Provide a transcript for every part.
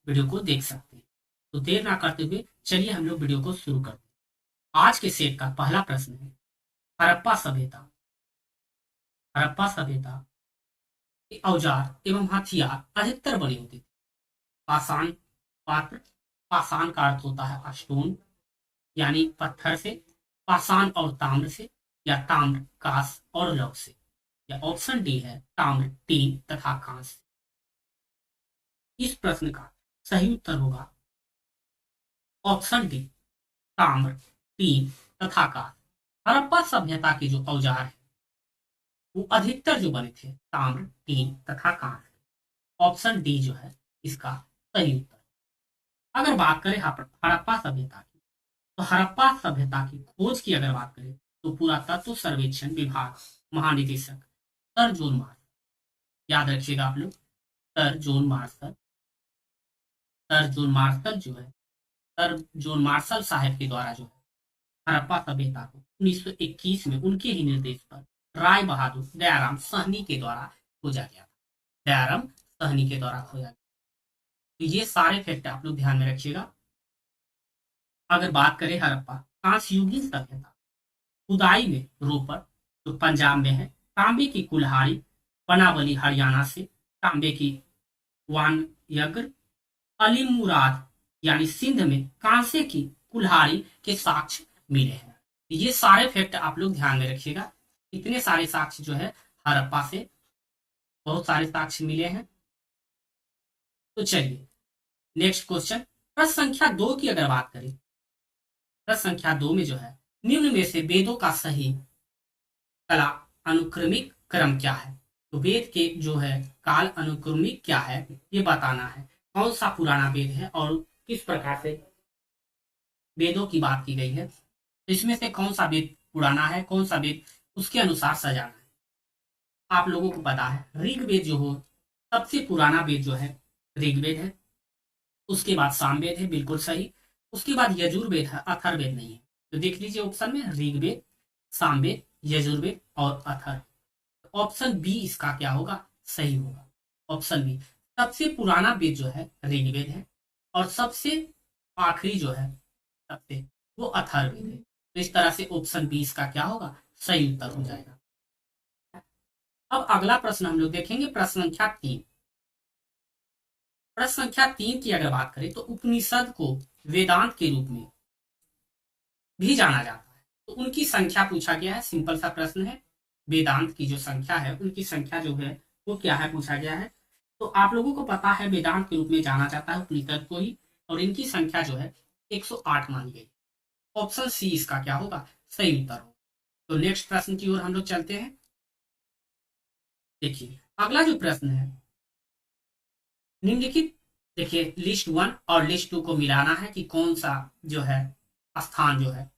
Video को देख सकते हैं। तो देर ना करते हुए चलिए हम लोग वीडियो को शुरू करते हैं। आज के सेट का पहला प्रश्न है, हड़प्पा सभ्यता। हड़प्पा सभ्यता के औजार एवं हथियार अधिकतर बने होते थे पाषाण पात्र। पाषाण का अर्थ होता है स्टोन, यानी पत्थर से। पाषाण और ताम्र से, या ताम्र कांस और लौह से। या ऑप्शन डी है ताम्र टीन तथा कांस से। इस प्रश्न का सही उत्तर होगा ऑप्शन डी ताम्र टीन तथा कांस। हड़प्पा सभ्यता के जो औजार है वो अधिकतर जो बने थे ताम्र टीन तथा कांस। ऑप्शन डी जो है इसका सही उत्तर। अगर बात करें हड़प्पा सभ्यता की, तो हड़प्पा सभ्यता की खोज की अगर बात करें तो पुरातत्व सर्वेक्षण विभाग महानिदेशक सर जॉन मार्शल, याद रखिएगा आप लोग, sir John Marshall. Sir John Marshall जो है, सर जॉन मार्शल साहब के द्वारा जो है हड़प्पा सभ्यता को 1921 में उनके ही निर्देश पर राय बहादुर दयाराम सहनी के द्वारा खोजा गया था। दयाराम सहनी के द्वारा खोजा गया। तो ये सारे फैक्ट आप लोग ध्यान में रखिएगा। अगर बात करें हड़प्पा कांस्ययुगीन सभ्यता, खुदाई में रोपर जो पंजाब में है, तांबे की कुल्हाड़ी बनावली हरियाणा से, तांबे की वानयग्र अलीमुराद यानी सिंध में कांसे की कुल्हाड़ी के साक्ष्य मिले हैं। ये सारे फैक्ट आप लोग ध्यान में रखिएगा। इतने सारे साक्ष्य जो है हड़प्पा से बहुत सारे साक्ष्य मिले हैं। तो चलिए नेक्स्ट क्वेश्चन, प्रश्न संख्या 2 की अगर बात करें, प्रश्न संख्या 2 में जो है निम्न में से वेदों का सही कला अनुक्रमिक क्रम क्या है। तो वेद के जो है काल अनुक्रमिक क्या है ये बताना है। कौन सा पुराना वेद है और किस प्रकार से वेदों की बात की गई है। तो इसमें से कौन सा वेद पुराना है, कौन सा वेद उसके अनुसार सजाना है। आप लोगों को पता है ऋग्वेद जो हो सबसे पुराना वेद जो है ऋग्वेद है। उसके बाद सामवेद है, बिल्कुल सही। उसके बाद यजुर्वेद है, अथर्ववेद नहीं है। तो देख लीजिए ऑप्शन में ऋग्वेद, सामवेद, यजुर्वेद और अथर्व। ऑप्शन बी इसका क्या होगा, सही होगा। ऑप्शन बी सबसे पुराना वेद जो है ऋग्वेद है और सबसे आखिरी जो है सबसे वो अथर्ववेद है। तो इस तरह से ऑप्शन बी इसका क्या होगा, सही उत्तर हो जाएगा। अब अगला प्रश्न हम लोग देखेंगे, प्रश्न संख्या 3। प्रश्न संख्या 3 की अगर बात करें तो उपनिषद को वेदांत के रूप में भी जाना जाता है। तो उनकी संख्या पूछा गया है, सिंपल सा प्रश्न है। वेदांत की जो संख्या है उनकी संख्या जो है वो क्या है पूछा गया है। तो आप लोगों को पता है वेदांत के रूप में जाना जाता है उपनिषद को ही, और इनकी संख्या जो है 108 मानी गई। ऑप्शन सी इसका क्या होगा, सही उत्तर होगा। तो नेक्स्ट प्रश्न की ओर हम लोग चलते हैं। देखिए अगला जो प्रश्न है निम्नलिखित, देखिए लिस्ट 1 और लिस्ट 2 को मिलाना है कि कौन सा जो है स्थान जो है,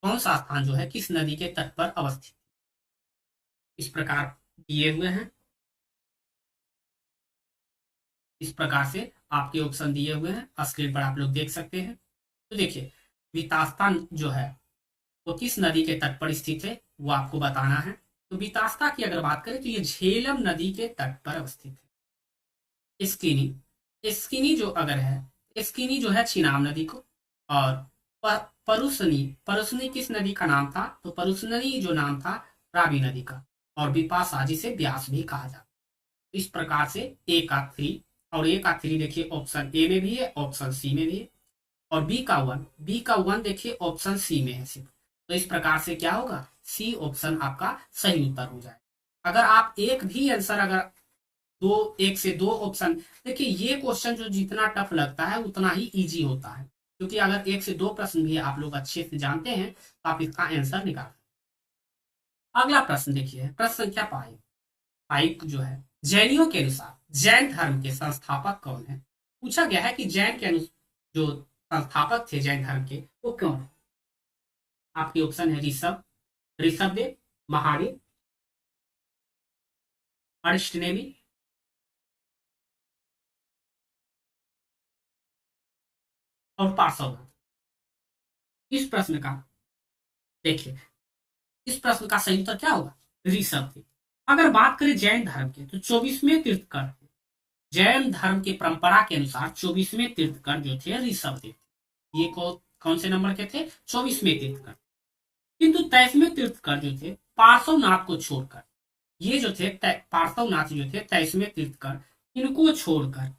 कौन सा स्थान जो है किस नदी के तट पर अवस्थित। इस प्रकार दिए हुए हैं, इस प्रकार से आपके ऑप्शन दिए हुए हैं, स्क्रीन पर आप लोग देख सकते हैं। तो देखिए वितास्ता जो है वो किस नदी के तट पर स्थित है वो आपको बताना है। तो वितास्ता की अगर बात करें तो ये झेलम नदी के तट पर अवस्थित है। स्किनी, स्किनी जो अगर है, स्किनी जो है छिनाब नदी को, और परुसनी, परुसनी किस नदी का नाम था, तो परुसनी जो नाम था रावी नदी का, और विपाशा जिसे व्यास भी कहा जाता है। इस प्रकार से ए का 3 और ए का 3 देखिए ऑप्शन ए में भी है, ऑप्शन सी में भी है, और बी का 1, बी का 1 देखिए ऑप्शन सी में है सिर्फ। तो इस प्रकार से क्या होगा, सी ऑप्शन आपका सही उत्तर हो जाएगा। अगर आप एक भी आंसर अगर दो, एक से दो ऑप्शन, देखिए ये क्वेश्चन जो जितना टफ लगता है उतना ही इजी होता है, क्योंकि अगर एक से दो प्रश्न भी आप लोग अच्छे से जानते हैं तो आप इसका आंसर निकाल। अगला प्रश्न देखिए, प्रश्न संख्या 5 जो है, जैनियों के अनुसार जैन धर्म के संस्थापक कौन है। पूछा गया है कि जैन के जो संस्थापक थे जैन धर्म के वो कौन है। आपके ऑप्शन है ऋषभ, ऋषभदेव, महावीर, अरिष्टनेमी और पार्श्वनाथ। इस प्रश्न का देखिए, इस प्रश्न का सही उत्तर क्या होगा, ऋषभ थे। अगर बात करें जैन धर्म के तो 24वें तीर्थंकर थे। जैन धर्म की परंपरा के अनुसार 24वें तीर्थकर जो थे ऋषभ देव थे। ये कौन से नंबर के थे? 24वें तीर्थकर। किंतु 23वें तीर्थकर जो थे पार्श्वनाथ को छोड़कर, ये जो थे पार्श्वनाथ जो थे 23वें तीर्थकर, इनको छोड़कर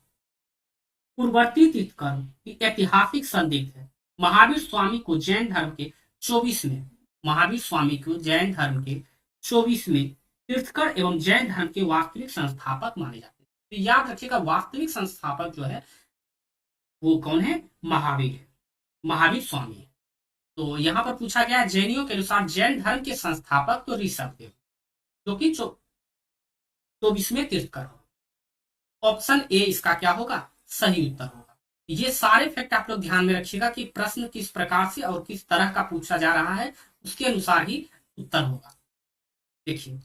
पूर्ववर्ती तीर्थकर की ऐतिहासिक संदिग्ध है महावीर स्वामी को जैन धर्म के 24वें, महावीर स्वामी को जैन धर्म के 24वें तीर्थकर एवं जैन धर्म के वास्तविक संस्थापक माने जाते हैं। तो याद रखिएगा, वास्तविक संस्थापक जो है वो कौन है? महावीर है, महावीर स्वामी है। तो यहाँ पर पूछा गया जैनियों के अनुसार जैन धर्म के संस्थापक तो ऋषभ देव, जो कि 24वें तीर्थकर हो। ऑप्शन ए इसका क्या होगा? सही उत्तर होगा। ये सारे फैक्ट आप लोग ध्यान में रखिएगा कि प्रश्न किस प्रकार से और किस तरह का पूछा जा रहा है, उसके अनुसार ही उत्तर होगा। देखिए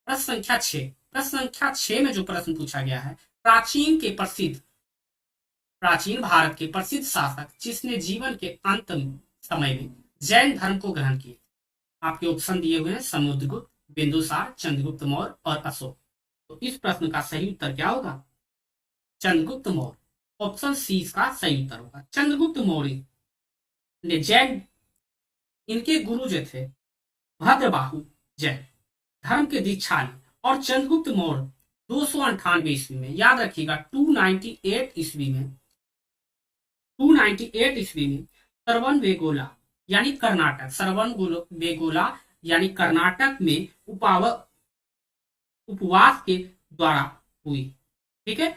प्रश्न संख्या 6, प्रश्न संख्या 6 में जो प्रश्न पूछा गया है, प्राचीन भारत के प्रसिद्ध शासक जिसने जीवन के अंतिम समय में जैन धर्म को ग्रहण किया। आपके ऑप्शन दिए हुए हैं समुद्रगुप्त, बिंदुसार, चंद्रगुप्त मौर्य और अशोक। तो इस प्रश्न का सही उत्तर क्या होगा? चंद्रगुप्त मौर्य। ऑप्शन सी इसका सही उत्तर होगा। चंद्रगुप्त मौर्य ने जैन, इनके गुरु जो थे भद्रबाहु जैन धर्म के दीक्षा ली और चंद्रगुप्त मौर्य 298 ईस्वी में, याद रखिएगा 298 ईस्वी में, 298 ईस्वी में श्रवण बेगोला यानी कर्नाटक, श्रवण बेगोला यानी कर्नाटक में उपवास के द्वारा हुई। ठीक है,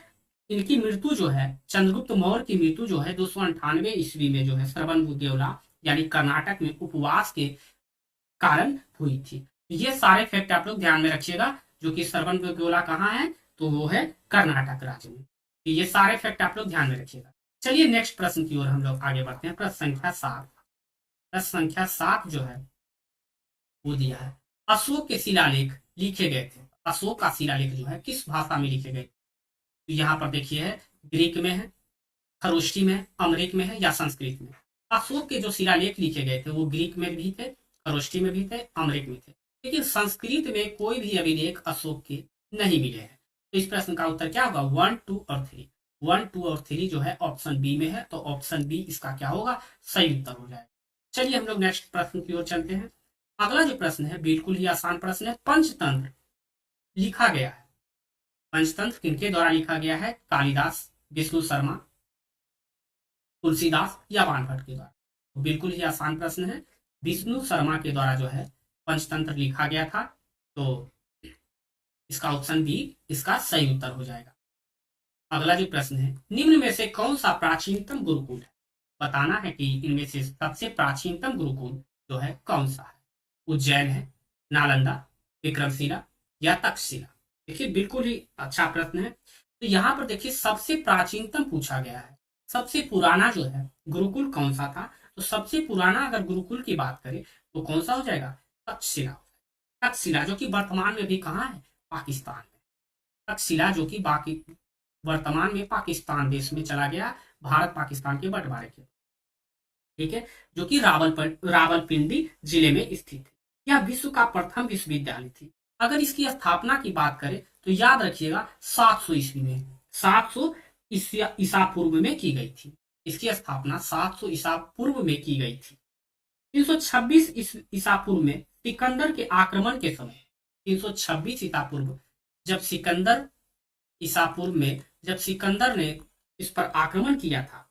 इनकी मृत्यु जो है, चंद्रगुप्त मौर्य की मृत्यु जो है 298 ईस्वी में जो है श्रवण बेगोला यानी कर्नाटक में उपवास के कारण हुई थी। ये सारे फैक्ट आप लोग ध्यान में रखिएगा, जो कि श्रवण बेगोला कहाँ है? तो वो है कर्नाटक राज्य में। तो ये सारे फैक्ट आप लोग ध्यान में रखिएगा। चलिए नेक्स्ट प्रश्न की ओर हम लोग आगे बढ़ते हैं। प्रश्न संख्या 7, प्रश्न संख्या 7 जो है वो दिया है, अशोक के शिलालेख लिखे गए थे। अशोक का शिलालेख जो है किस भाषा में लिखे गए? तो यहाँ पर देखिए है, ग्रीक में है, खरोष्ठी में, अमरिक में है या संस्कृत में। अशोक के जो शिलालेख लिखे गए थे वो ग्रीक में भी थे, खरोष्ठी में भी थे, अमरिक में थे, लेकिन संस्कृत में कोई भी अभिलेख अशोक के नहीं मिले हैं। तो इस प्रश्न का उत्तर क्या होगा? 1, 2 और 3। 1, 2 और 3 जो है ऑप्शन बी में है, तो ऑप्शन बी इसका क्या होगा? सही उत्तर हो जाएगा। चलिए हम लोग नेक्स्ट प्रश्न की ओर चलते हैं। अगला जो प्रश्न है बिल्कुल ही आसान प्रश्न है। पंचतंत्र लिखा गया है, पंचतंत्र किनके द्वारा लिखा गया है? कालिदास, विष्णु शर्मा, तुलसीदास या वानभट्ट के द्वारा। बिल्कुल ही आसान प्रश्न है, विष्णु शर्मा के द्वारा जो है पंचतंत्र लिखा गया था। तो इसका ऑप्शन बी इसका सही उत्तर हो जाएगा। अगला जो प्रश्न है, निम्न में से कौन सा प्राचीनतम गुरुकुल है? बताना है कि इनमें से सबसे प्राचीनतम गुरुकुल जो है कौन सा है? उज्जैन है, नालंदा, विक्रमशिला या तक्षशिला। देखिए बिल्कुल ही अच्छा प्रश्न है। तो यहाँ पर देखिए सबसे प्राचीनतम पूछा गया है, सबसे पुराना जो है गुरुकुल कौन सा था? तो सबसे पुराना अगर गुरुकुल की बात करें तो कौन सा हो जाएगा? तक्षशिला। तक्षशिला जो कि वर्तमान में भी कहाँ है? पाकिस्तान में। तक्षशिला जो कि बाकी वर्तमान में पाकिस्तान देश में चला गया, भारत पाकिस्तान के बंटवारे के, ठीक है, जो कि रावलपिंडी जिले में स्थित है। यह विश्व का प्रथम विश्वविद्यालय थी। अगर इसकी स्थापना की बात करें तो याद रखिएगा 700 ईस्वी में, 700 ईसा पूर्व में की गई थी। इसकी स्थापना 700 ईसा पूर्व में की गई थी। 326 ईसा पूर्व में सिकंदर के आक्रमण के समय, 326 ईसा पूर्व जब सिकंदर ईसा पूर्व में जब सिकंदर ने इस पर आक्रमण किया था,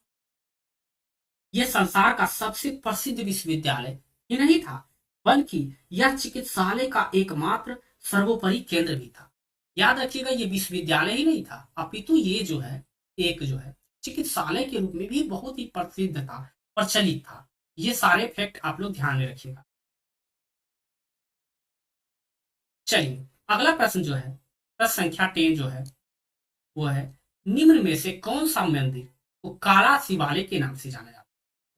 यह संसार का सबसे प्रसिद्ध विश्वविद्यालय ही नहीं था, बल्कि यह चिकित्सालय का एकमात्र सर्वोपरि केंद्र भी था। याद रखिएगा ये विश्वविद्यालय ही नहीं था, अपितु ये जो है एक जो है चिकित्सालय के रूप में भी बहुत ही प्रसिद्ध था, प्रचलित था। ये सारे फैक्ट आप लोग ध्यान में रखिएगा। चलिए अगला प्रश्न जो है, प्रश्न संख्या 10 जो है वो है, निम्न में से कौन सा मंदिर को काला शिवालय के नाम से जाना जाता है?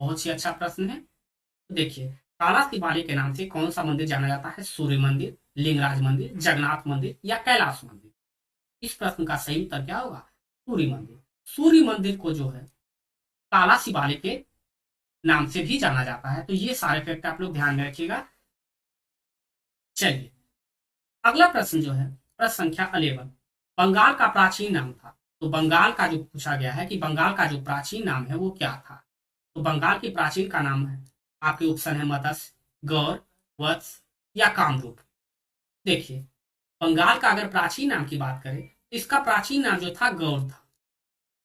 बहुत ही अच्छा प्रश्न है। तो देखिए काला शिवालय के नाम से कौन सा मंदिर जाना जाता है? सूर्य मंदिर, लिंगराज मंदिर, जगन्नाथ मंदिर या कैलाश मंदिर। इस प्रश्न का सही उत्तर क्या होगा? सूर्य मंदिर। सूर्य मंदिर को जो है काला शिवालय के नाम से भी जाना जाता है। तो ये सारे फैक्ट आप लोग ध्यान में रखिएगा। चलिए अगला प्रश्न जो है, प्रश्न संख्या 11, बंगाल का प्राचीन नाम था। तो बंगाल का जो पूछा गया है कि बंगाल का जो प्राचीन नाम है वो क्या था। तो बंगाल के प्राचीन का नाम है, आपके ऑप्शन है मत्स्य, गौर, वत्स या कामरूप। देखिए, बंगाल का अगर प्राचीन नाम की बात करें तो इसका प्राचीन नाम जो था गौर था,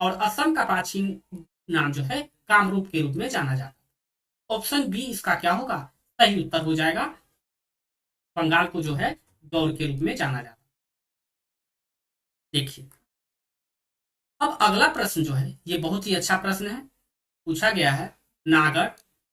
और असम का प्राचीन नाम जो है कामरूप के रूप में जाना जाता है। ऑप्शन बी इसका क्या होगा, सही उत्तर हो जाएगा। बंगाल को जो है गौर के रूप में जाना जाता है। देखिए, अब अगला प्रश्न जो है ये बहुत ही अच्छा प्रश्न है। पूछा गया है नागर,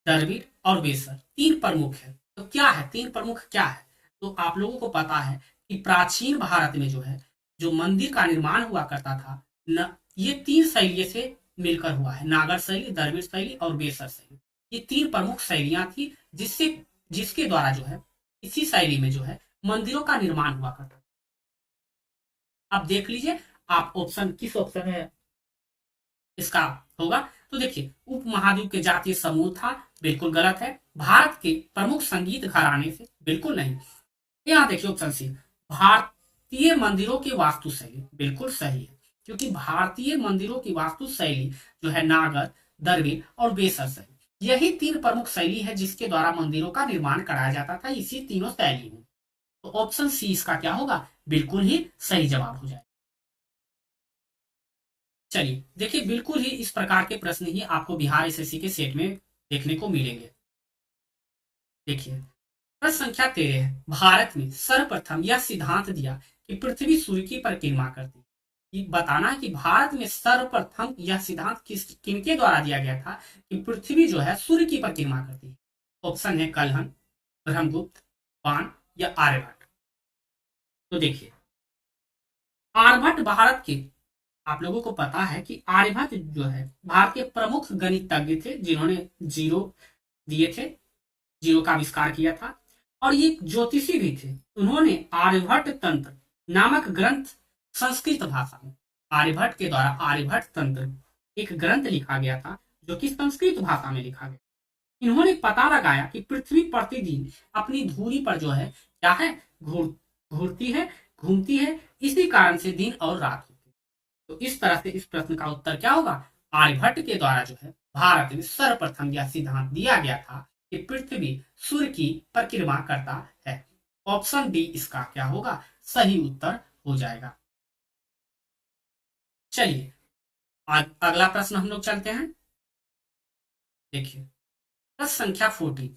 द्रविड़ और बेसर तीन प्रमुख है, तो क्या है तीन प्रमुख क्या है। तो आप लोगों को पता है कि प्राचीन भारत में जो है जो मंदिर का निर्माण हुआ करता था न, ये तीन शैली से मिलकर हुआ है, नागर शैली, द्रविड़ शैली और बेसर शैली। ये तीन प्रमुख शैलियां थी जिससे जिसके द्वारा जो है इसी शैली में जो है मंदिरों का निर्माण हुआ करता था। अब देख लीजिए आप ऑप्शन किस ऑप्शन है इसका होगा। तो देखिए, उप महाद्वीप के जातीय समूह था, बिल्कुल गलत है। भारत के प्रमुख संगीत घराने से, बिल्कुल नहीं। यहाँ देखिए ऑप्शन सी, भारतीय मंदिरों की वास्तुशैली, बिल्कुल सही है, क्योंकि भारतीय मंदिरों की वास्तुशैली जो है नागर, द्रविड़ और बेसर शैली, यही तीन प्रमुख शैली है जिसके द्वारा मंदिरों का निर्माण कराया जाता था, इसी तीनों शैली में। तो ऑप्शन सी इसका क्या होगा, बिल्कुल ही सही जवाब हो जाएगा। चलिए देखिए, बिल्कुल ही इस प्रकार के प्रश्न ही आपको बिहार एसएससी के सेट में देखने को मिलेंगे। देखिए, प्रश्न संख्या 13 है, भारत में सर्वप्रथम यह सिद्धांत दिया कि पृथ्वी सूर्य की परिक्रमा करती है। ये बताना है कि भारत में सर्वप्रथम यह सिद्धांत किनके द्वारा दिया गया था कि पृथ्वी जो है सूर्य की परिक्रमा करती है। ऑप्शन है कलहन, ब्रह्मगुप्त, बाण या आर्यभट्ट। तो देखिए, आर्यभट्ट भारत के, आप लोगों को पता है कि आर्यभट्ट जो है भारत के प्रमुख गणितज्ञ थे जिन्होंने जीरो दिए थे, जीरो का आविष्कार किया था, और ये ज्योतिषी भी थे। उन्होंने आर्यभट्ट तंत्र नामक ग्रंथ संस्कृत भाषा में, आर्यभट्ट के द्वारा आर्यभट्ट तंत्र एक ग्रंथ लिखा गया था जो कि संस्कृत भाषा में लिखा गया। इन्होंने पता लगाया कि पृथ्वी प्रतिदिन अपनी धुरी पर जो है क्या है, घूरती है, घूमती है, इसी कारण से दिन और रात होती है। तो इस तरह से इस प्रश्न का उत्तर क्या होगा, आर्यभट्ट के द्वारा जो है भारत में सर्वप्रथम यह सिद्धांत दिया गया था कि पृथ्वी सूर्य की परिक्रमा करता है। ऑप्शन डी इसका क्या होगा, सही उत्तर हो जाएगा। चलिए अगला प्रश्न हम लोग चलते हैं। देखिए, प्रश्न संख्या 14,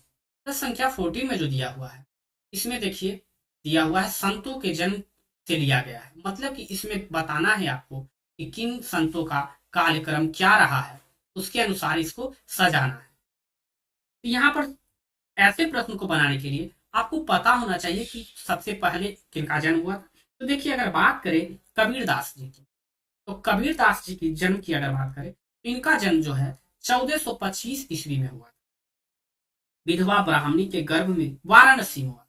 प्रश्न संख्या 14 में जो दिया हुआ है इसमें देखिए दिया हुआ है संतों के जन्म से लिया गया है, मतलब कि इसमें बताना है आपको कि किन संतों का कार्यक्रम क्या रहा है, उसके अनुसार इसको सजाना है। तो यहाँ पर ऐसे प्रश्न को बनाने के लिए आपको पता होना चाहिए कि सबसे पहले किनका जन्म हुआ था। तो देखिए, अगर बात करें कबीरदास जी की, तो कबीरदास जी की जन्म की अगर बात करें तो इनका जन्म जो है 1425 ईस्वी में हुआ। विधवा ब्राह्मणी के गर्भ में वाराणसी में हुआ।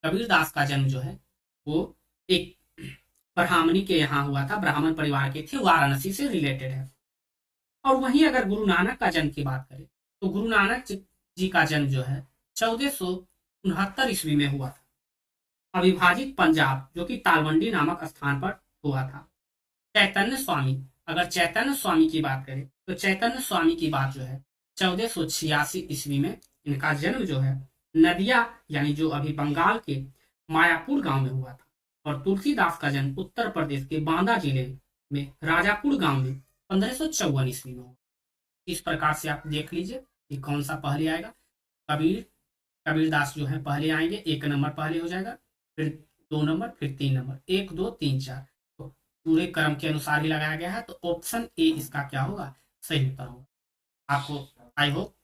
कबीरदास का जन्म जो है वो एक ब्राह्मणी के यहाँ हुआ था, ब्राह्मण परिवार के थे, वाराणसी से रिलेटेड है। और वहीं अगर गुरु नानक का जन्म की बात करें तो गुरु नानक जी का जन्म जो है 1469 ईस्वी में हुआ था, अविभाजित पंजाब जो कि तालवंडी नामक स्थान पर हुआ था। चैतन्य स्वामी, अगर चैतन्य स्वामी की बात करें तो चैतन्य स्वामी की बात जो है 1486 ईस्वी में इनका जन्म जो है नदिया, यानी जो अभी बंगाल के मायापुर गांव में हुआ था। और तुलसीदास का जन्म उत्तर प्रदेश के बांदा जिले में राजापुर गांव में 1554 ईस्वी में हुआ। इस प्रकार से आप देख लीजिए कि कौन सा पहले आएगा। कबीरदास जो है पहले आएंगे, 1 नंबर पहले हो जाएगा, फिर 2 नंबर, फिर 3 नंबर, 1 2 3 4, तो पूरे क्रम के अनुसार ही लगाया गया है। तो ऑप्शन ए इसका क्या होगा, सही उत्तर होगा। आपको आई होप।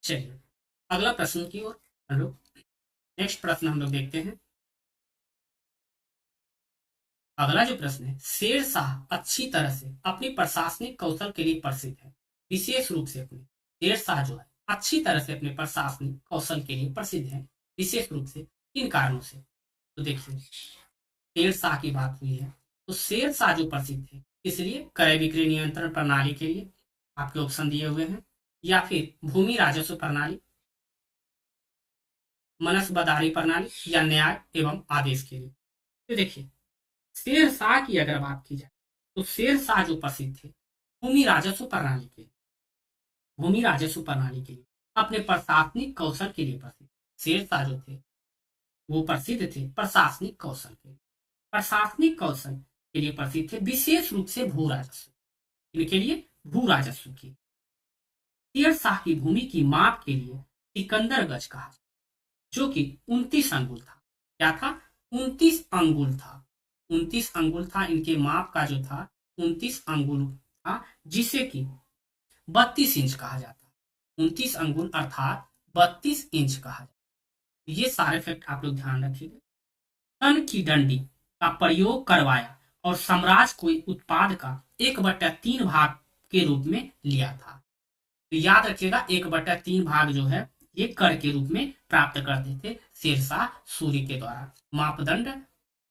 चलिए अगला प्रश्न की ओर हम लोग, नेक्स्ट प्रश्न हम लोग देखते हैं। अगला जो प्रश्न है, शेर शाह अच्छी तरह से अपनी प्रशासनिक कौशल के लिए प्रसिद्ध है, विशेष रूप से अपने, शेर शाह जो है अच्छी तरह से अपने प्रशासनिक कौशल के लिए प्रसिद्ध है, विशेष रूप से किन कारणों से। तो देखिए, शेर शाह की बात हुई है तो शेर शाह जो प्रसिद्ध है इसलिए क्रय विक्रय नियंत्रण प्रणाली के लिए, आपके ऑप्शन दिए हुए हैं, या फिर भूमि राजस्व प्रणाली, मनसबदारी प्रणाली, या न्याय एवं आदेश के लिए। तो देखिए, शेर शाह की अगर बात की जाए तो शेर शाह जो प्रसिद्ध थे भूमि राजस्व प्रणाली के भूमि राजस्व प्रणाली के लिए, अपने प्रशासनिक कौशल के लिए प्रसिद्ध। शेर शाह जो थे वो प्रसिद्ध थे प्रशासनिक कौशल के लिए, प्रशासनिक कौशल के लिए प्रसिद्ध थे, विशेष रूप से भू राजस्व, इनके लिए भू राजस्व की। शेर शाह की भूमि की माप के लिए सिकंदर गज कहा, जो कि 29 अंगुल था। क्या था? 29 अंगुल था। 29 अंगुल था, इनके माप का जो था 29 अंगुल था, जिसे कि 32 इंच कहा जाता है। 29 अंगुल अर्थात 32 इंच कहा जाता है। ये सारे फैक्ट आप लोग ध्यान रखिएगा। सन की डंडी का प्रयोग करवाया और साम्राज्य को उत्पाद का 1/3 भाग के रूप में लिया था। तो याद रखिएगा 1/3 भाग जो है ये कर के रूप में प्राप्त करते थे शेरशाह सूरी के द्वारा। मापदंड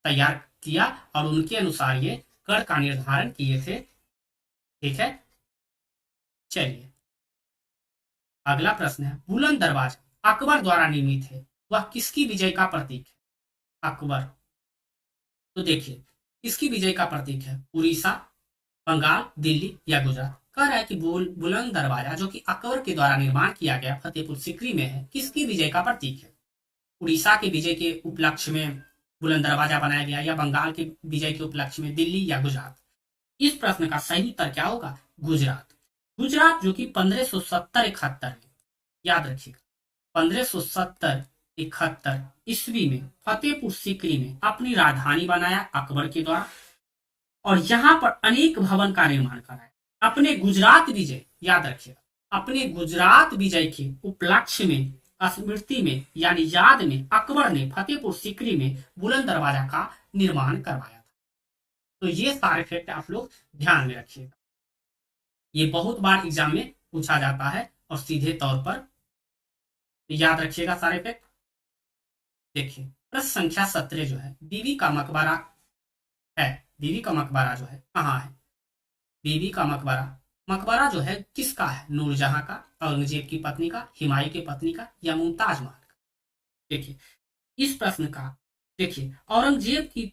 तैयार किया और उनके अनुसार ये कर का निर्धारण किए थे। ठीक है, चलिए अगला प्रश्न है, बुलंद दरवाजा अकबर द्वारा निर्मित है, वह किसकी विजय का प्रतीक है? अकबर। तो देखिए किसकी विजय का प्रतीक है? उड़ीसा, बंगाल, दिल्ली या गुजरात। कह रहा है कि बुलंद दरवाजा जो कि अकबर के द्वारा निर्माण किया गया फतेहपुर सीकरी में है, किसकी विजय का प्रतीक है? उड़ीसा के विजय के उपलक्ष्य में बुलंद दरवाजा बनाया गया, या बंगाल के विजय के उपलक्ष्य में, दिल्ली या गुजरात? इस प्रश्न का सही उत्तर क्या होगा? गुजरात। गुजरात जो कि 1570-71 में, याद रखिएगा 1570-71 ईस्वी में फतेहपुर सीकरी में अपनी राजधानी बनाया अकबर के द्वारा, और यहाँ पर अनेक भवन का निर्माण कराया। अपने गुजरात विजय, याद रखिएगा, अपने गुजरात विजय के उपलक्ष्य में, स्मृति में, यानी याद में अकबर ने फतेहपुर सीकरी में बुलंद दरवाजा का निर्माण करवाया था। तो ये सारे फैक्ट आप लोग ध्यान में रखिएगा, ये बहुत बार एग्जाम में पूछा जाता है और सीधे तौर पर याद रखिएगा सारे फैक्ट। देखिए प्रश्न संख्या 17 जो है, बीबी का मकबरा है। बीबी का मकबरा जो है कहाँ है? बीबी का मकबरा जो है किसका है? नूरजहां का, औरंगजेब की पत्नी का, हुमायूं की पत्नी का, या मुमताज महल का? देखिए इस प्रश्न का, देखिए औरंगजेब की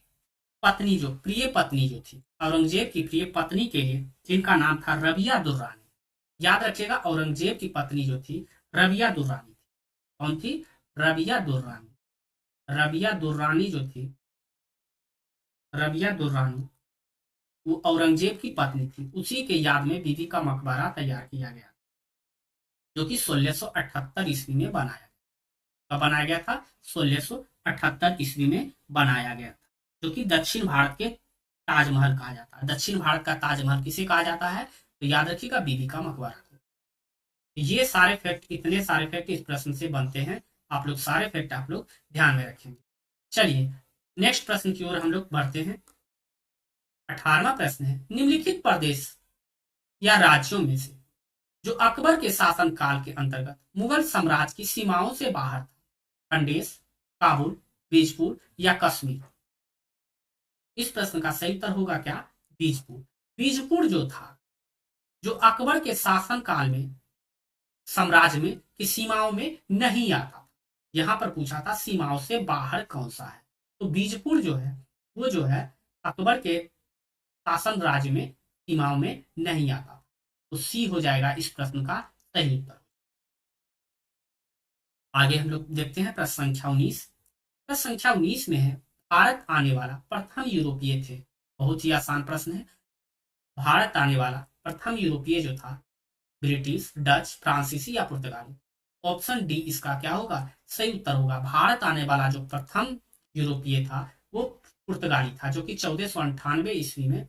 पत्नी जो प्रिय पत्नी जो थी, औरंगजेब की प्रिय पत्नी के लिए जिनका नाम था रबिया दुर्रानी, याद रखिएगा औरंगजेब की पत्नी जो थी रबिया दुर्रानी थी। कौन थी? रबिया दुर्रानी। रबिया दुर्रानी जो थी, रबिया दुर्रानी वो औरंगजेब की पत्नी थी, उसी के याद में बीबी का मकबरा तैयार किया गया, जो कि 1678 ईस्वी में बनाया गया। कब बनाया गया था? 1678 ईस्वी में बनाया गया था, जो कि दक्षिण भारत के ताजमहल कहा जाता है। दक्षिण भारत का ताजमहल किसे कहा जाता है? तो याद रखिएगा बीबी का मकबरा को। ये सारे फैक्ट, इतने सारे फैक्ट इस प्रश्न से बनते हैं, आप लोग सारे फैक्ट आप लोग ध्यान में रखेंगे। चलिए नेक्स्ट प्रश्न की ओर हम लोग बढ़ते हैं। 18वां प्रश्न है, निम्नलिखित प्रदेश या राज्यों में से जो अकबर के शासन काल के अंतर्गत मुगल साम्राज्य की सीमाओं से बाहर था, खंडेश, काबुल, बीजपुर या कश्मीर? इस प्रश्न का सही उत्तर होगा क्या? बीजपुर। बीजपुर जो था, जो अकबर के शासन काल में साम्राज्य में की सीमाओं में नहीं आता था। यहां पर पूछा था सीमाओं से बाहर कौन सा है, तो बीजपुर जो है वो जो है अकबर के शासन राज्य में सीमाओं में नहीं आता, तो सी हो जाएगा इस प्रश्न का सही उत्तर। आगे हम लोग देखते हैं प्रश्न संख्या 19। प्रश्न संख्या 19 में है, भारत आने वाला प्रथम यूरोपीय थे। बहुत ही आसान प्रश्न है। भारत आने वाला प्रथम यूरोपीय जो था, ब्रिटिश, डच, फ्रांसीसी या पुर्तगाली? ऑप्शन डी इसका क्या होगा? सही उत्तर होगा। भारत आने वाला जो प्रथम यूरोपीय था वो पुर्तगाली था, जो कि 1498 ईस्वी में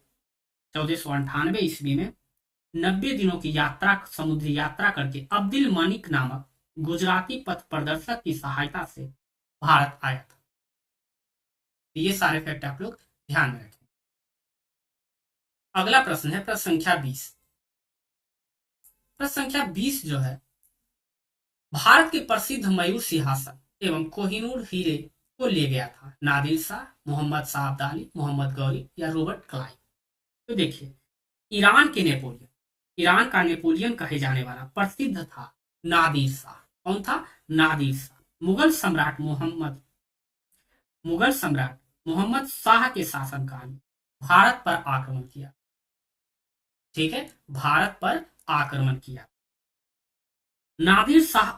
90 दिनों की यात्रा, समुद्री यात्रा करके अब्दुल मलिक नामक गुजराती पथ प्रदर्शक की सहायता से भारत आया था। ये सारे फैक्ट आप लोग ध्यान में रखें। अगला प्रश्न है प्रश्न संख्या 20। प्रश्न संख्या 20 जो है, भारत के प्रसिद्ध मयूर सिंहासन एवं कोहिनूर हीरे को ले गया था, नादिर शाह, मोहम्मद शाह अब्दाली, मोहम्मद गौरी या रॉबर्ट क्लाइव? तो देखिए ईरान का नेपोलियन कहे जाने वाला प्रसिद्ध था नादिर शाह। कौन था? नादिर शाह। मुगल सम्राट मोहम्मद शाह के शासनकाल में भारत पर आक्रमण किया। ठीक है, भारत पर आक्रमण किया। नादिर शाह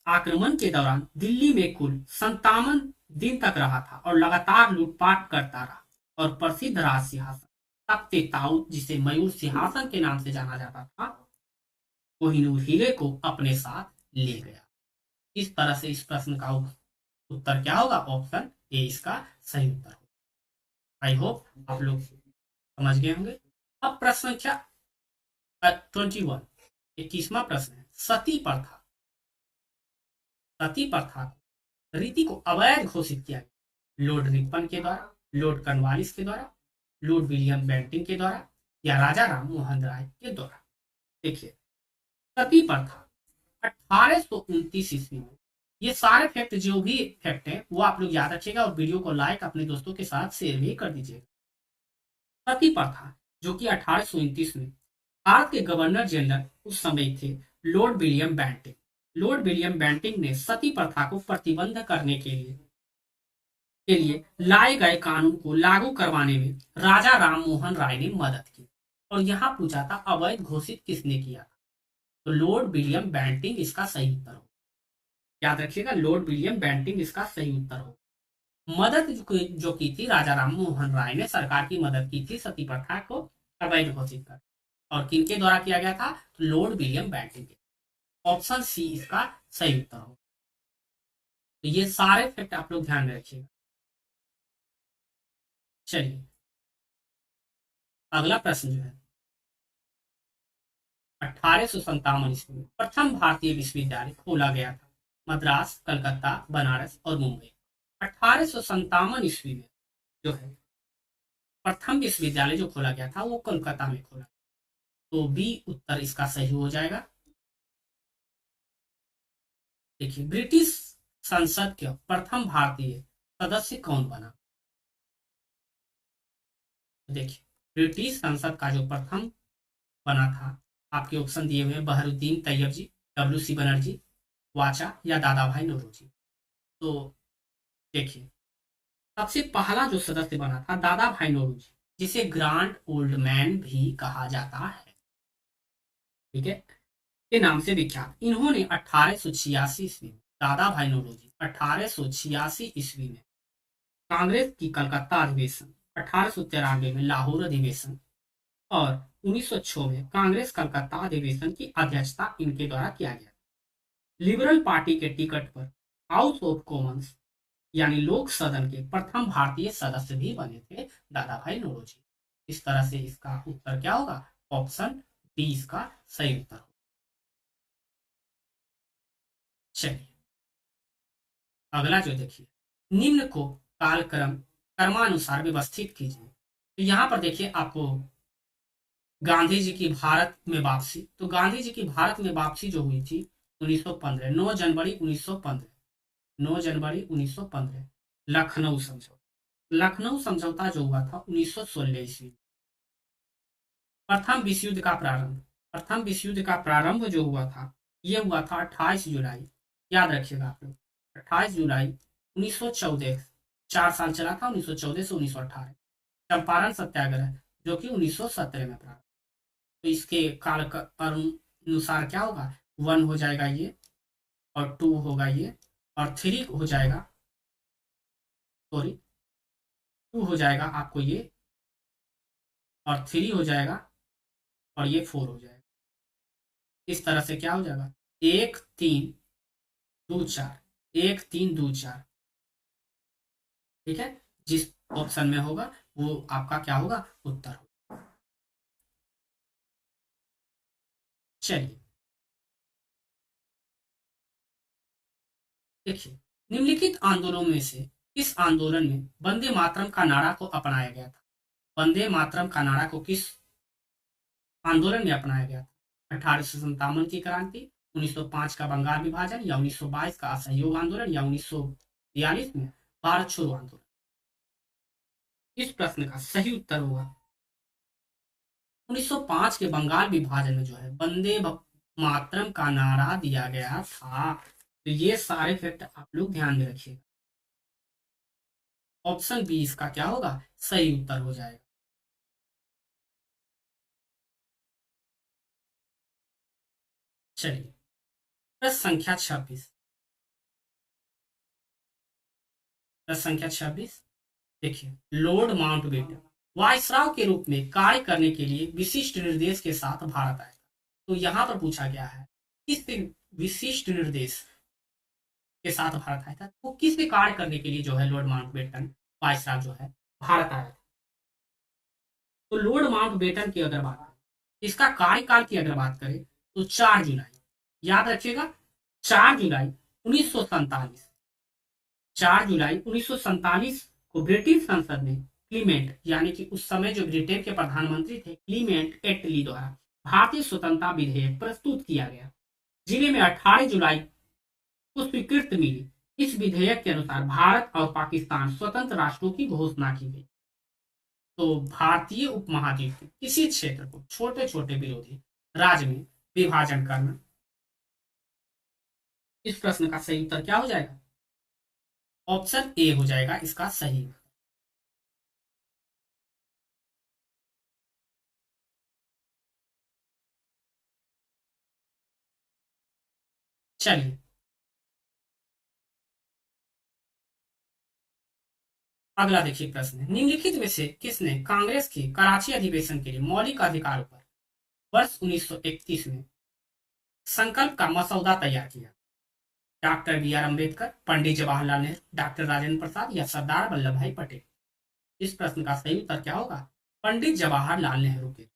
आक्रमण के दौरान दिल्ली में कुल 57 दिन तक रहा था और लगातार लूटपाट करता रहा और प्रसिद्ध राज सिंहासन तख्त ताउत, जिसे मयूर सिंहासन के नाम से जाना जाता था, कोहिनूर हीरे को अपने साथ ले गया। इस तरह से इस प्रश्न का उत्तर क्या होगा? ऑप्शन ए इसका सही उत्तर होगा। आई होप आप लोग समझ गए होंगे। अब प्रश्न संख्या 21, 21वां प्रश्न है, सती प्रथा। सती प्रथा रीति को अवैध घोषित किया गया लॉर्ड रिपन के द्वारा, लॉर्ड कॉर्नवालिस के द्वारा, लॉर्ड विलियम बेंटिंग के द्वारा या राजा राम मोहन राय के द्वारा। देखिए, सती प्रथा 1829 ईस्वी में, ये सारे फैक्ट जो भी फैक्ट हैं वो आप लोग याद रखिएगा और वीडियो को लाइक अपने दोस्तों के साथ शेयर भी कर दीजिएगा। सती प्रथा जो कि 1829 में भारत के गवर्नर जनरल उस समय थे Lord William Bentinck. Lord William Bentinck ने सती प्रथा को प्रतिबंध करने के लिए लाए गए कानून को लागू करवाने में राजा राम मोहन राय ने मदद की। और यहाँ पूछा था अवैध घोषित किसने किया था, तो लॉर्ड विलियम बेंटिंग इसका सही उत्तर हो। याद रखिएगा, लॉर्ड विलियम बेंटिंग इसका सही उत्तर हो। मदद जो की थी राजा राम मोहन राय ने, सरकार की मदद की थी सती प्रथा को अवैध घोषित कर। और किनके द्वारा किया गया था? तो लॉर्ड विलियम बेंटिंग के। ऑप्शन सी इसका सही उत्तर हो। तो ये सारे फैक्ट आप लोग ध्यान में रखिएगा। चलिए अगला प्रश्न जो है, 1857 ईस्वी में प्रथम भारतीय विश्वविद्यालय खोला गया था। मद्रास, कलकत्ता, बनारस और मुंबई। 1857 ईस्वी में जो है प्रथम विश्वविद्यालय जो खोला गया था वो कोलकाता में खोला। तो बी उत्तर इसका सही हो जाएगा। देखिए, ब्रिटिश संसद के प्रथम भारतीय सदस्य कौन बना? देखिए, ब्रिटिश संसद का जो प्रथम बना था, आपके ऑप्शन दिए हुए बहरुद्दीन तैयब जी, WC बनर्जी, वाचा या दादा भाई नौरोजी। तो देखिए, सबसे पहला जो सदस्य बना था दादा भाई नौरोजी, जिसे ग्रांड ओल्ड मैन भी कहा जाता है, ठीक है, के नाम से विख्यात। इन्होंने 1886 ईस्वी में, दादा भाई नौरोजी 1886 ईस्वी में कांग्रेस की कलकत्ता अधिवेशन, 1893 में लाहौर अधिवेशन और 1906 में कांग्रेस कलकत्ता अधिवेशन की अध्यक्षता इनके द्वारा किया गया। लिबरल पार्टी के टिकट पर हाउस ऑफ कॉमन्स यानी लोक सदन के प्रथम भारतीय सदस्य भी बने थे दादा भाई नौरोजी। इस तरह से इसका उत्तर क्या होगा? ऑप्शन डी इसका सही उत्तर होगा। चलिए अगला जो देखिए, निम्न को कालक्रम क्रमानुसार व्यवस्थित कीजिए। तो यहाँ पर देखिए आपको गांधी जी की भारत में वापसी, तो गांधी जी की भारत में वापसी जो हुई थी 1915, 9 जनवरी 1915, 9 जनवरी 1915, लखनऊ समझौता। लखनऊ समझौता जो हुआ था 1916 ईस्वी। प्रथम विश्व युद्ध का प्रारंभ, प्रथम विश्व युद्ध का प्रारंभ जो हुआ था यह हुआ था 28 जुलाई, याद रखिएगा आप लोग, 28 जुलाई 1914, 4 साल चला था 1914 से 1918। चंपारण सत्याग्रह जो कि 1917 में प्रारंभ। तो इसके काल अनुसार क्या होगा? 1 हो जाएगा ये और 2 होगा ये और 3 हो जाएगा, सॉरी 2 हो जाएगा आपको ये और 3 हो जाएगा और ये 4 हो जाएगा। इस तरह से क्या हो जाएगा? 1 3 2 4, 1 3 2 4, ठीक है। जिस ऑप्शन में होगा वो आपका क्या होगा? उत्तर होगा। चलिए देखिए, निम्नलिखित आंदोलनों में से किस आंदोलन में वंदे मातरम का नारा को अपनाया गया था? वंदे मातरम का नारा को किस आंदोलन में अपनाया गया था? 1857 की क्रांति, 1905 का बंगाल विभाजन या 1922 का असहयोग आंदोलन या 1942 में भारत छोड़ो आंदोलन। इस प्रश्न का सही उत्तर होगा 1905 के बंगाल विभाजन में जो है वंदे मातरम का नारा दिया गया था। तो ये सारे फैक्ट आप लोग ध्यान में रखिएगा। ऑप्शन बी इसका क्या होगा? सही उत्तर हो जाएगा। चलिए प्रश्न संख्या 26। प्रश्न संख्या 26 देखिए, लॉर्ड माउंटबेटन वायसराय के रूप में कार्य करने के लिए विशिष्ट निर्देश के साथ भारत आए। तो यहाँ पर पूछा गया है किस विशिष्ट निर्देश के साथ भारत आया था, तो किस कार्य करने के लिए जो है लॉर्ड माउंटबेटन वायसराय जो है भारत आया था। तो लॉर्ड माउंटबेटन की अगर बात करें, इसका कार्यकाल की अगर बात करें तो 4 जुलाई, याद रखिएगा 4 जुलाई 1947, 4 जुलाई 1947 को ब्रिटिश संसद ने क्लीमेंट यानी कि उस समय जो ब्रिटेन के प्रधानमंत्री थे क्लीमेंट एटली द्वारा भारतीय स्वतंत्रता विधेयक प्रस्तुत किया गया, जिले में 18 जुलाई को स्वीकृति मिली। इस विधेयक के अनुसार भारत और पाकिस्तान स्वतंत्र राष्ट्रों की घोषणा की गई। तो भारतीय उपमहाद्वीप के किसी क्षेत्र को छोटे छोटे विरोधी राज्य में विभाजन करना। इस प्रश्न का सही उत्तर क्या हो जाएगा? ऑप्शन ए हो जाएगा इसका सही। चलिए अगला देखिए प्रश्न, निम्नलिखित में से किसने कांग्रेस के कराची अधिवेशन के लिए मौलिक अधिकारों पर वर्ष 1931 में संकल्प का मसौदा तैयार किया? Doctor B R Ambedkar, Pandit Jawaharlal Nehru, doctor Rajendra Prasad या सरदार वल्लभ भाई पटेल? इस प्रश्न का सही उत्तर क्या होगा? पंडित जवाहरलाल नेहरू के,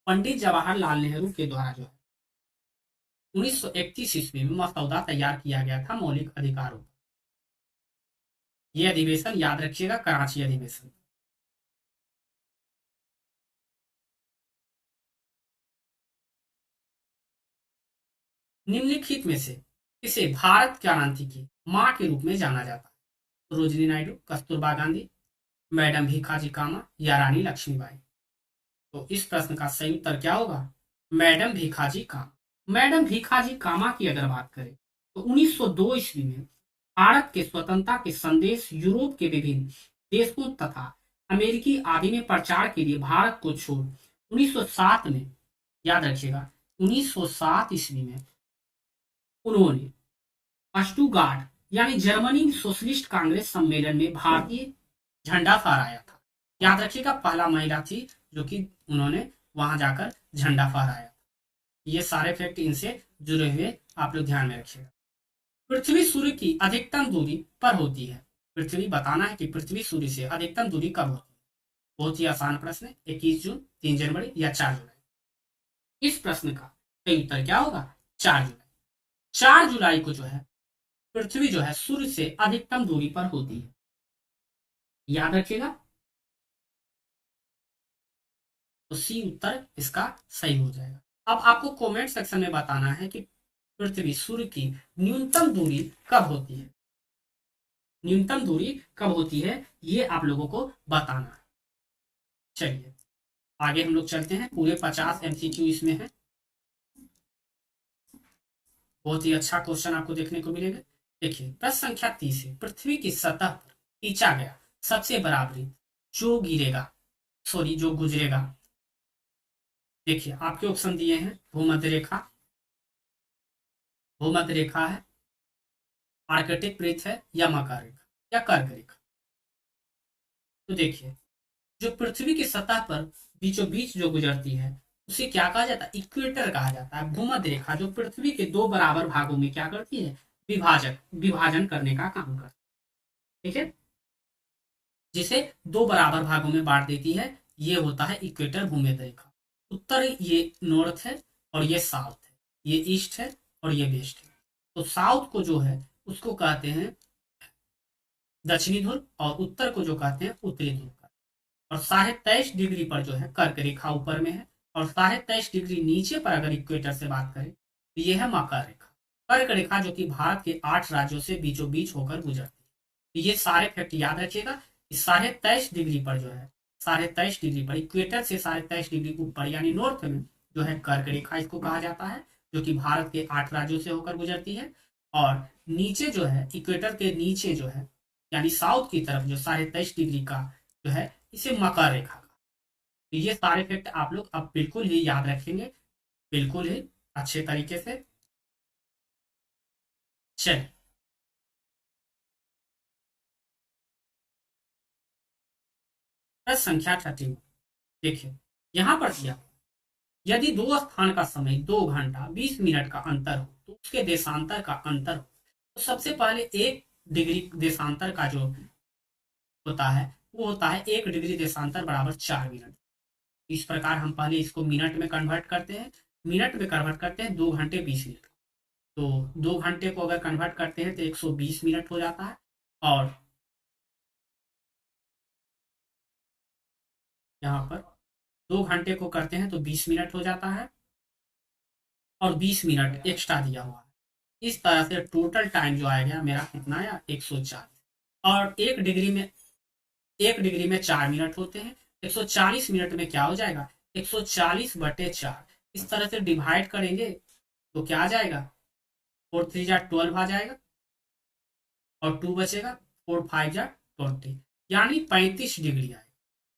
पंडित जवाहरलाल नेहरू के द्वारा जो है 1931 ईस्वी में मसौदा तैयार किया गया था मौलिक अधिकारों। यह अधिवेशन याद रखिएगा कराची अधिवेशन। निम्नलिखित में से इसे भारत क्रांति की मां के रूप में जाना जाता है? रोजनी नायडू, कस्तूरबा गांधी, मैडम भीखाजी कामा या रानी लक्ष्मीबाई? तो इस प्रश्न का सही उत्तर क्या होगा? मैडम भीखाजी कामा। मैडम भीखाजी कामा की अगर बात करें तो 1902 ईस्वी में भारत के स्वतंत्रता के संदेश यूरोप के विभिन्न देशों तथा अमेरिकी आदि में प्रचार के लिए भारत को छोड़ 1907 में, याद रखिएगा 1907 ईस्वी में उन्होंने स्टुटगार्ट यानी जर्मनी सोशलिस्ट कांग्रेस सम्मेलन में भारतीय झंडा फहराया था। याद रखिएगा पहला महिला थी जो कि उन्होंने वहां जाकर झंडा फहराया। ये सारे फैक्ट इनसे जुड़े हुए आप लोग ध्यान में रखिएगा। पृथ्वी सूर्य की अधिकतम दूरी पर होती है? पृथ्वी बताना है कि पृथ्वी सूर्य से अधिकतम दूरी कब होती है। बहुत ही आसान प्रश्न है। 21 जून, 3 जनवरी या 4 जुलाई? इस प्रश्न का सही उत्तर क्या होगा? 4 जुलाई। 4 जुलाई को जो है पृथ्वी जो है सूर्य से अधिकतम दूरी पर होती है, याद रखिएगा। तो सी उत्तर इसका सही हो जाएगा। अब आपको कमेंट सेक्शन में बताना है कि पृथ्वी सूर्य की न्यूनतम दूरी कब होती है। न्यूनतम दूरी कब होती है ये आप लोगों को बताना है। चलिए आगे हम लोग चलते हैं। पूरे 50 MCQ इसमें है। बहुत ही अच्छा क्वेश्चन आपको देखने को मिलेगा। देखिए प्रश्न संख्या 30 है, पृथ्वी की सतह पर खींचा गया सबसे बड़ा वृत्त जो गिरेगा, सॉरी जो गुजरेगा। देखिए आपके ऑप्शन दिए हैं भूमध्य रेखा, भूमध्य रेखा है, आर्कटिक वृत्त है या मकर रेखा या कर्क रेखा। तो देखिए जो पृथ्वी की सतह पर बीचों बीच जो गुजरती है उसे क्या कहा जाता है? इक्वेटर कहा जाता है। भूमध्य रेखा जो पृथ्वी के दो बराबर भागों में क्या करती है? विभाजन करने का काम करती है। ठीक है, जिसे दो बराबर भागों में बांट देती है, ये होता है इक्वेटर भूमध्य रेखा। उत्तर ये नॉर्थ है और ये साउथ है, ये ईस्ट है और ये वेस्ट है। तो साउथ को जो है उसको कहते हैं दक्षिणी ध्रुव और उत्तर को जो कहते हैं उत्तरी ध्रुव का। और 23.5 डिग्री पर जो है कर्क रेखा ऊपर में है और 23.5 डिग्री नीचे पर अगर इक्वेटर से बात करें तो ये है मकर रेखा। कर्क रेखा जो कि भारत के 8 राज्यों से बीचों बीच होकर गुजरती है। तो ये सारे फैक्ट याद रखिएगा कि 23.5 डिग्री पर जो है 23.5 डिग्री पर इक्वेटर से 23.5 डिग्री ऊपर यानी नॉर्थ में जो है कर्क रेखा इसको कहा जाता है, जो कि भारत के 8 राज्यों से होकर गुजरती है। और नीचे जो है इक्वेटर के नीचे जो है यानी साउथ की तरफ जो 23.5 डिग्री का जो है इसे मकर रेखा का। तो ये सारे फैक्ट आप लोग अब बिल्कुल ही याद रखेंगे, बिल्कुल ही अच्छे तरीके से। चलिए, प्रश्न संख्या 31। देखिए, यहाँ पर दिया, यदि दो स्थान का समय 2 घंटा 20 मिनट का अंतर हो तो उसके देशांतर का अंतर हो। तो सबसे पहले 1 डिग्री देशांतर का जो होता है वो होता है 1 डिग्री देशांतर बराबर 4 मिनट। इस प्रकार हम पहले इसको मिनट में कन्वर्ट करते हैं। मिनट में कन्वर्ट करते हैं 2 घंटे 20 मिनट। तो 2 घंटे को अगर कन्वर्ट करते हैं तो 120 मिनट हो जाता है। और यहाँ पर 2 घंटे को करते हैं तो 20 मिनट हो जाता है और 20 मिनट एक्स्ट्रा दिया हुआ है। इस तरह से टोटल टाइम जो आएगा मेरा कितना आया 140। और 1 डिग्री में 4 मिनट होते हैं। 140 मिनट में क्या हो जाएगा 140/4। इस तरह से डिवाइड करेंगे तो क्या आ जाएगा 4 3 जा 12 आ जाएगा और 2 बचेगा 4 5 जा 20 यानी 35 डिग्री आएगा।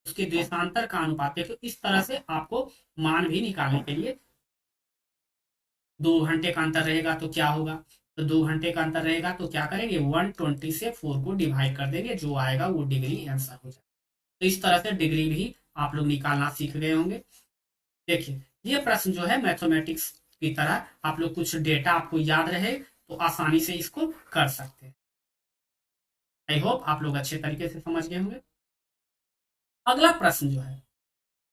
उसके देशांतर का अनुपात देखो। इस तरह से आपको मान भी निकालने के लिए 2 घंटे का अंतर रहेगा तो क्या होगा। तो 2 घंटे का अंतर रहेगा तो क्या करेंगे 120 से 4 को डिवाइड कर देंगे, जो आएगा वो डिग्री आंसर हो जाएगा। तो इस तरह से डिग्री भी आप लोग निकालना सीख गए होंगे। देखिए, ये प्रश्न जो है मैथमेटिक्स की तरह आप लोग कुछ डेटा आपको याद रहे तो आसानी से इसको कर सकते हैं। आई होप आप लोग अच्छे तरीके से समझ गए होंगे। अगला प्रश्न जो है,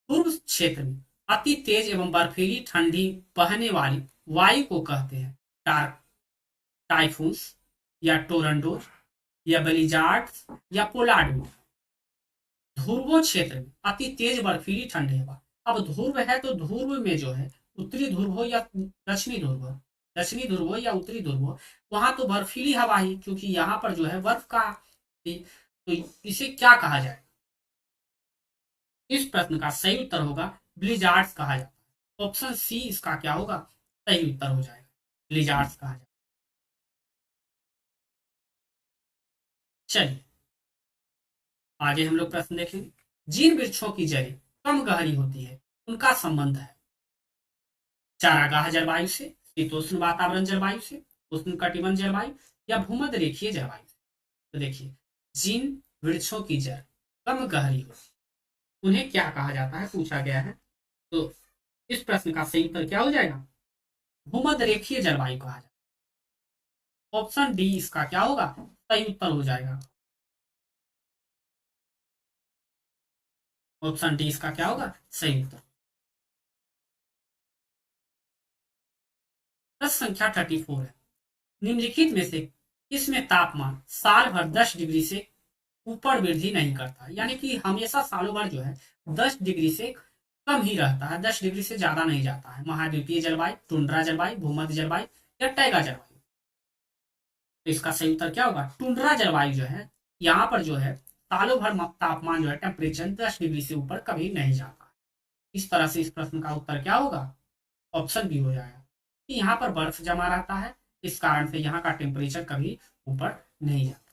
पूर्व क्षेत्र में अति तेज एवं बर्फीली ठंडी बहने वाली वायु को कहते हैं टाइफून्स या टोरंडोज या बलिजार्ड्स या पोलार्ड। ध्रुवों क्षेत्र में अति तेज बर्फीली ठंडी हवा। अब ध्रुव है तो ध्रुव में जो है उत्तरी ध्रुव हो या दक्षिणी ध्रुव हो या उत्तरी ध्रुव हो, वहां तो बर्फीली हवा ही, क्योंकि यहाँ पर जो है बर्फ का। तो इसे क्या कहा जाए। इस प्रश्न का सही उत्तर होगा ब्लिजार्ड्स कहा जाता है। ऑप्शन सी इसका क्या होगा सही उत्तर हो जाएगा, ब्लिजार्ड्स कहा जाता है। चलिए, आगे हम लोग प्रश्न देखेंगे। जिन वृक्षों की जड़ें कम गहरी होती है उनका संबंध है चारागाह जलवायु से, शीतोष्ण वातावरण जलवायु से, उष्ण कटिबंध जलवायु या भूमध्य रेखीय जलवायु से। तो देखिए, जिन वृक्षों की जड़ कम गहरी हो उन्हें क्या कहा जाता है पूछा गया है। तो इस प्रश्न का सही उत्तर क्या हो जाएगा भूमध्य रेखीय जलवायु कहा जाता है। ऑप्शन डी इसका क्या होगा सही उत्तर हो जाएगा। ऑप्शन डी इसका क्या होगा सही उत्तर। प्रश्न संख्या 34 है, निम्नलिखित में से किसमें तापमान साल भर 10 डिग्री से ऊपर वृद्धि नहीं करता, यानी कि हमेशा सालों भर जो है 10 डिग्री से कम ही रहता है, 10 डिग्री से ज्यादा नहीं जाता है। महाद्वीपीय जलवायु, टुंड्रा जलवायु, भूमध्य जलवायु या टैगा जलवायु। तो इसका सही उत्तर क्या होगा टुंड्रा जलवायु जो है, यहाँ पर जो है सालों भर तापमान जो है टेम्परेचर 10 डिग्री से ऊपर कभी नहीं जाता। इस तरह से इस प्रश्न का उत्तर क्या होगा ऑप्शन बी हो जाएगा कि यहाँ पर बर्फ जमा रहता है, इस कारण से यहाँ का टेम्परेचर कभी ऊपर नहीं जाता।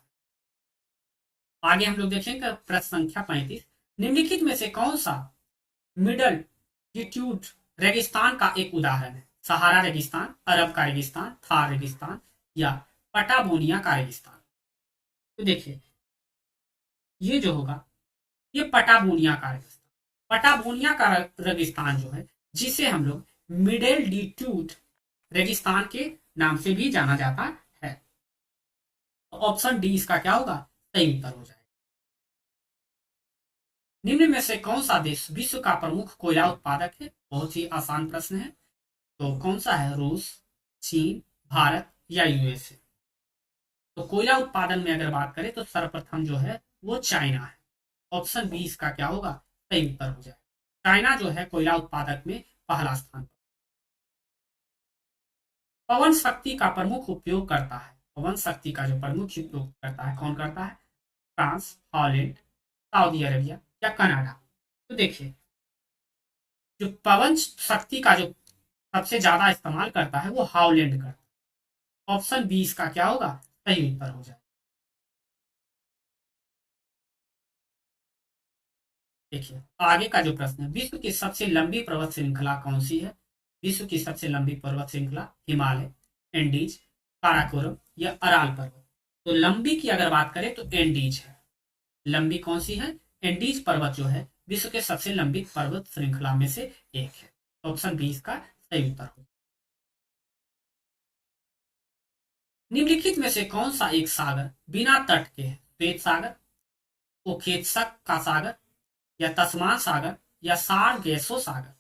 आगे हम लोग देखेंगे प्रश्न संख्या 35, निम्नलिखित में से कौन सा मिडल लिट्यूड रेगिस्तान का एक उदाहरण है। सहारा रेगिस्तान, अरब का रेगिस्तान, थार रेगिस्तान या पटागोनिया का रेगिस्तान। तो देखिए, ये जो होगा ये पटागोनिया का रेगिस्तान। पटागोनिया का रेगिस्तान जो है जिसे हम लोग मिडिल लिट्यूड रेगिस्तान के नाम से भी जाना जाता है। तो ऑप्शन डी इसका क्या होगा सही उत्तर हो जाएगा। निम्न में से कौन सा देश विश्व का प्रमुख कोयला उत्पादक है। बहुत ही आसान प्रश्न है। तो कौन सा है रूस, चीन, भारत या यूएसए। तो कोयला उत्पादन में अगर बात करें तो सर्वप्रथम जो है वो चाइना है। ऑप्शन बी इसका क्या होगा सही उत्तर हो जाएगा। चाइना जो है कोयला उत्पादक में पहला स्थान पर। पवन शक्ति का प्रमुख उपयोग करता है। पवन शक्ति का जो प्रमुख उपयोग करता है कौन करता है फ्रांस, हॉलैंड, सऊदी अरेबिया या कनाडा। तो देखिए, जो पवन शक्ति का जो सबसे ज्यादा इस्तेमाल करता है वो हॉलैंड करता है। ऑप्शन बी इसका क्या होगा सही उत्तर हो जाए। देखिए, आगे का जो प्रश्न है, विश्व की सबसे लंबी पर्वत श्रृंखला कौन सी है। विश्व की सबसे लंबी पर्वत श्रृंखला हिमालय, एंडीज, काराकोरम या अराल पर्वत। तो लंबी की अगर बात करें तो एंडीज है। लंबी कौन सी है? एंडीज पर्वत जो है विश्व के सबसे लंबी पर्वत श्रृंखला में से एक है। ऑप्शन बी इसका सही उत्तर हो। निम्नलिखित में से कौन सा एक सागर बिना तट के है? श्वेत सागर, ओखेत्सक का सागर या तस्मान सागर या सारगेसो सागर।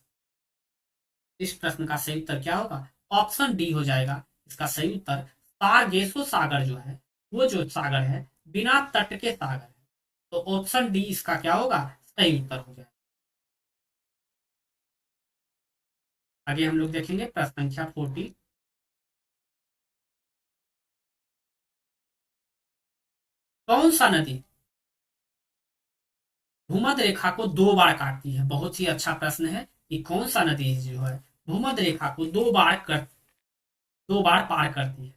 इस प्रश्न का सही उत्तर क्या होगा? ऑप्शन डी हो जाएगा इसका सही उत्तर। सारगेसो सागर जो है वो जो सागर है बिना तट के सागर है। तो ऑप्शन डी इसका क्या होगा? सही उत्तर हो जाएगा। आगे हम लोग देखेंगे प्रश्न संख्या 40। कौन सा नदी भूमध्य रेखा को 2 बार काटती है? बहुत ही अच्छा प्रश्न है कि कौन सा नदी जो है भूमध्य रेखा को 2 बार पार करती है।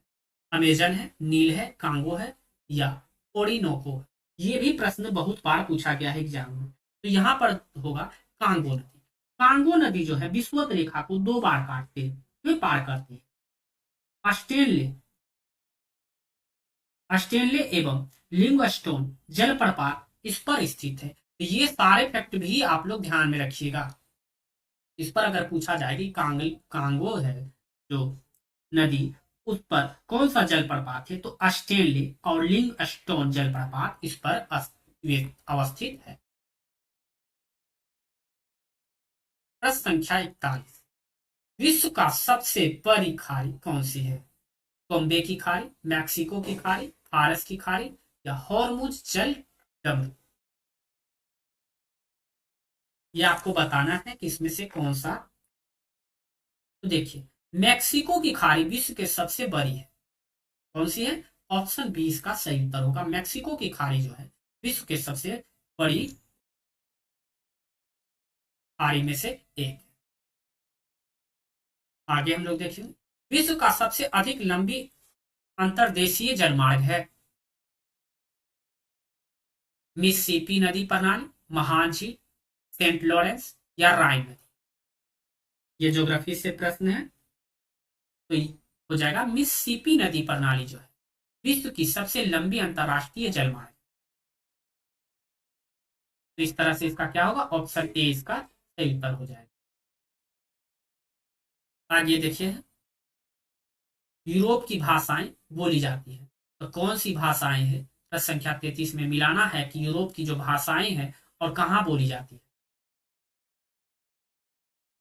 अमेजन है, नील है, कांगो है या ओरिनोको है। ये भी प्रश्न बहुत बार पूछा गया है एग्जाम में। तो यहाँ पर होगा कांगो नदी। कांगो नदी जो है विषुवत रेखा को 2 बार काटती है, फिर पार करती है। ऑस्ट्रेलिया ऑस्ट्रेलिया एवं लिंगस्टोन जलप्रपात इस पर स्थित है। तो ये सारे फैक्ट भी आप लोग ध्यान में रखिएगा। इस पर अगर पूछा जाए कि कांगो है जो नदी उस पर कौन सा जलप्रपात है, तो ऑस्ट्रेलिया और लिंगस्टोन जलप्रपात इस पर अवस्थित है। प्रश्न संख्या 41। विश्व का सबसे बड़ी खाड़ी कौन सी है? बॉम्बे की खाड़ी, मैक्सिको की खाड़ी, फारस की खाड़ी या हॉर्मुज जल डमरू। ये आपको बताना है कि इसमें से कौन सा। तो देखिए, मैक्सिको की खाड़ी विश्व के सबसे बड़ी है। कौन सी है? ऑप्शन बी इसका सही उत्तर होगा। मैक्सिको की खाड़ी जो है विश्व के सबसे बड़ी खाड़ी में से एक। आगे हम लोग देखेंगे विश्व का सबसे अधिक लंबी अंतर्देशीय जलमार्ग है। मिसिसिपी नदी प्रणाली, महान झील, सेंट लॉरेंस या राइन नदी। ये ज्योग्राफी से प्रश्न है। तो हो जाएगा मिसिसिपी नदी प्रणाली जो है विश्व की सबसे लंबी अंतर्राष्ट्रीय जलमार्ग। तो इस तरह से इसका क्या होगा? ऑप्शन ए इसका सही उत्तर हो जाएगा। आगे देखिए, यूरोप की भाषाएं बोली जाती हैं। तो कौन सी भाषाएं हैं? प्रश्न संख्या 33 में मिलाना है कि यूरोप की जो भाषाएं हैं और कहाँ बोली जाती है।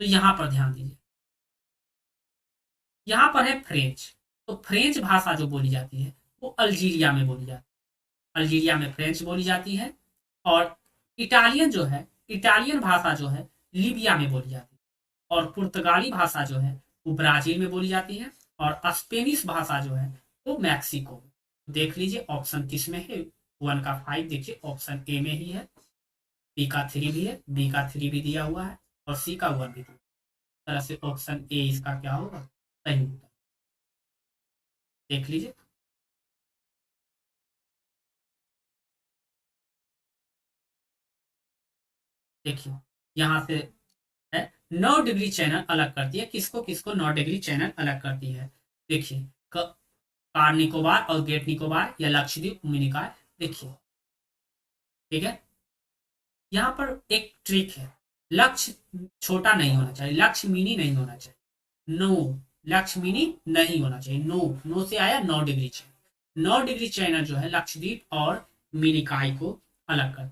तो यहां पर ध्यान दीजिए, यहां पर है फ्रेंच। तो फ्रेंच भाषा जो बोली जाती है वो अल्जीरिया में बोली जाती है। अल्जीरिया में फ्रेंच बोली जाती है। और इटालियन जो है, इटालियन भाषा जो है लीबिया में बोली जाती है। और पुर्तगाली भाषा जो है वो ब्राजील में बोली जाती है। और स्पेनिश भाषा जो है वो मैक्सिको में। देख लीजिए ऑप्शन किस में है। 1 का 5 देखिए ऑप्शन ए में ही है। बी का 3 भी है, बी का 3 भी दिया हुआ है और सी का 1 भी दिया। इस तरह से ऑप्शन ए इसका क्या होगा? सही उत्तर। देख लीजिए, देखिए यहाँ से है 9 डिग्री चैनल अलग करती है। किसको किसको 9 डिग्री चैनल अलग करती है? देखिए, कार निकोबार और ग्रेट निकोबार या लक्षद्वीप मिनिकॉय। देखिए, ठीक है, यहाँ पर एक ट्रिक है। लक्ष्य छोटा नहीं होना चाहिए, लक्ष्य मिनी नहीं होना चाहिए। नो, लक्ष्य मिनी नहीं होना चाहिए। नो, नो से आया 9 डिग्री चैनल। 9 डिग्री चैनल जो है लक्षद्वीप और मिनिकॉय को अलग कर।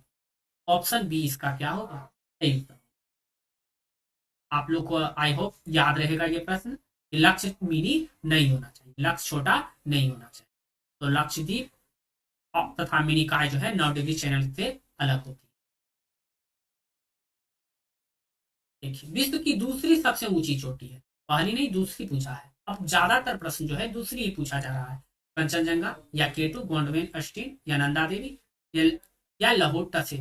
ऑप्शन बी इसका क्या होगा? सही उत्तर। आप लोग को आई होप याद रहेगा ये प्रश्न कि लक्ष्य मिनी नहीं होना चाहिए, लक्ष्य छोटा नहीं होना चाहिए। तो लक्षद्वीप तथा मिनिकॉय जो है 9 डिग्री चैनल से अलग होती है। देखिए, विश्व की दूसरी सबसे ऊंची चोटी है। पहली नहीं दूसरी पूछा है। अब ज्यादातर प्रश्न जो है दूसरी ही पूछा जा रहा है। कंचनजंगा या केटू, गोंडवेन अस्टीन या नंदा देवी या लाहौर टसे।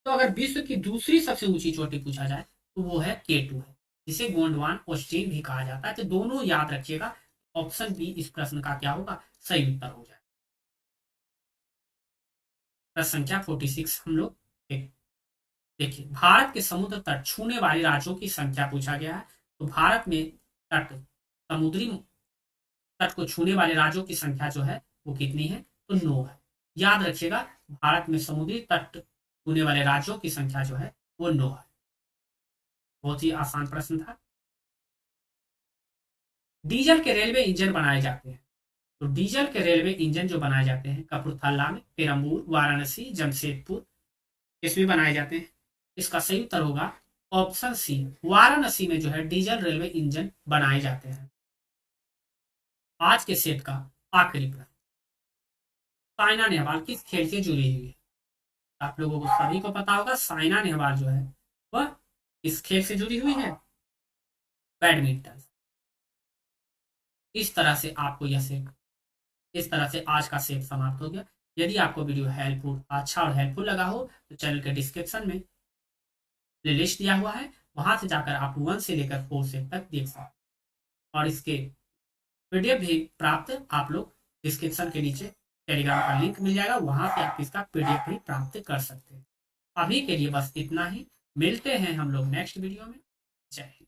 तो अगर विश्व की दूसरी सबसे ऊंची चोटी पूछा जाए तो वो है केटू है, जिसे गोंडवान ऑस्टीन भी कहा जाता है। तो दोनों याद रखिएगा। ऑप्शन बी इस प्रश्न का क्या होगा? सही उत्तर हो जाए। प्रश्न संख्या 46 हम लोग देखिए, भारत के समुद्र तट छूने वाले राज्यों की संख्या पूछा गया है। तो तो भारत में तट समुद्री तट को छूने वाले राज्यों की संख्या जो है वो कितनी है, तो 9 है। याद रखिएगा, भारत में समुद्री तट छूने वाले राज्यों की संख्या जो है वो 9 है। बहुत ही आसान प्रश्न था। डीजल के रेलवे इंजन बनाए जाते हैं, तो डीजल के रेलवे इंजन जो बनाए जाते हैं कपूरथला में, पेरम्बूर, वाराणसी, जमशेदपुर, इसमें बनाए जाते हैं। इसका सही उत्तर होगा ऑप्शन सी, वाराणसी में जो है डीजल रेलवे इंजन बनाए जाते हैं। आज के सेट का आखिरी प्रश्न, साइना नेहवाल किस खेल से जुड़ी हुई है? आप लोगों को सभी को पता होगा साइना नेहवाल जो है वह इस खेल से जुड़ी हुई है, बैडमिंटन। इस तरह से आपको यह सेट, इस तरह से आज का सेट समाप्त हो गया। यदि आपको वीडियो हेल्पफुल, अच्छा और हेल्पफुल लगा हो तो चैनल के डिस्क्रिप्शन में प्लेलिस्ट दिया हुआ है, वहां से जाकर आप 1 से लेकर 4 सेट तक देख सकते हैं। और इसके पीडीएफ भी प्राप्त आप लोग डिस्क्रिप्शन के नीचे टेलीग्राम का लिंक मिल जाएगा, वहां से आप इसका पीडीएफ भी प्राप्त कर सकते हैं। अभी के लिए बस इतना ही, मिलते हैं हम लोग नेक्स्ट वीडियो में। जय हिंद।